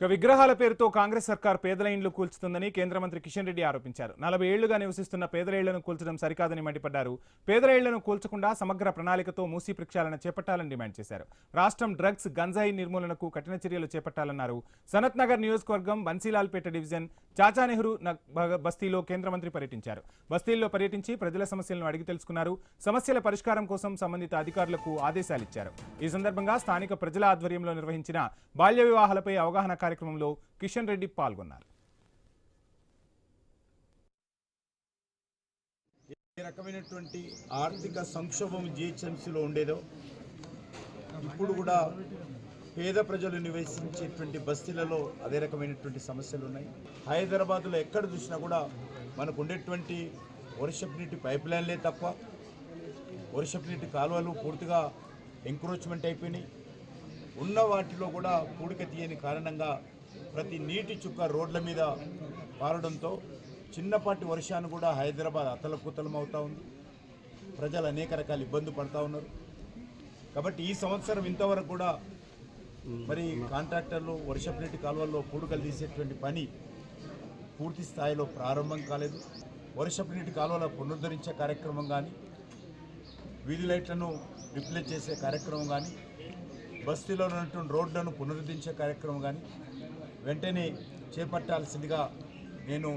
విగ్రహాల పేరుతో కాంగ్రెస్ సర్కార్ పేదల ఇండ్లు కూల్చుతుందని కేంద్ర మంత్రి కిషన్ రెడ్డి ఆరోపించారు. 40 ఏళ్లుగా నివసిస్తున్న పేదల ఇళ్లను కూల్చడం సరికాదని మండిపడ్డారు. పేదల ఇళ్లను కూల్చకుండా సమగ్ర ప్రణాళికతో మూసీ ప్రక్షాళన చేపట్టాలని డిమాండ్ చేశారు. రాష్ట్రం డ్రగ్స్ గంజాయి నిర్మూలనకు కఠిన చర్యలు చేపట్టాలన్నారు. సనత్ నగర్ నియోజకవర్గం బన్సీలాల్పేట డివిజన్ చాచా నెహ్రూ బస్తీలో కేంద్ర మంత్రి పర్యటించారు. బస్తీల్లో పర్యటించి ప్రజల సమస్యలను అడిగి తెలుసుకున్నారు. సమస్యల పరిష్కారం కోసం సంబంధిత అధికారులకు ఆదేశాలిచ్చారు. ఈ సందర్భంగా స్థానిక ప్రజల ఆధ్వర్యంలో నిర్వహించిన బాల్య వివాహాలపై అవగాహన కార్యక్రమంలో కిషన్ రెడ్డి పాల్గొన్నారు. ఏ రకమైనటువంటి ఆర్థిక సంక్షోభం జిహెచ్ఎంసీలో ఉండేదో ఇప్పుడు కూడా పేద ప్రజలు నివసించేటువంటి బస్తీలలో అదే రకమైనటువంటి సమస్యలు ఉన్నాయి. హైదరాబాద్లో ఎక్కడ చూసినా కూడా మనకు ఉండేటువంటి వర్షపు నీటి పైప్ లైన్లే తప్ప వర్షపు నీటి కాలువలు పూర్తిగా ఎంక్రోచ్మెంట్ అయిపోయినాయి. ఉన్న వాటిలో కూడా పూడిక తీయని కారణంగా ప్రతి నీటి చుక్క రోడ్ల మీద పారడంతో చిన్నపాటి వర్షాన్ని కూడా హైదరాబాద్ అతలకుతలం అవుతూ ఉంది. ప్రజలు అనేక రకాల ఇబ్బందులు పడుతూ ఉన్నారు. కాబట్టి ఈ సంవత్సరం ఇంతవరకు కూడా మరి కాంట్రాక్టర్లు వర్షపు నీటి కాలువల్లో పూడికలు తీసేటువంటి పని పూర్తి స్థాయిలో ప్రారంభం కాలేదు. వర్షపు నీటి కాలువల పునరుద్ధరించే కార్యక్రమం కానీ, వీధి లైట్లను రిప్లేస్ చేసే కార్యక్రమం కానీ, బస్తీలో ఉన్నటువంటి రోడ్లను పునరుద్ధరించే కార్యక్రమం కానీ వెంటనే చేపట్టాల్సిందిగా నేను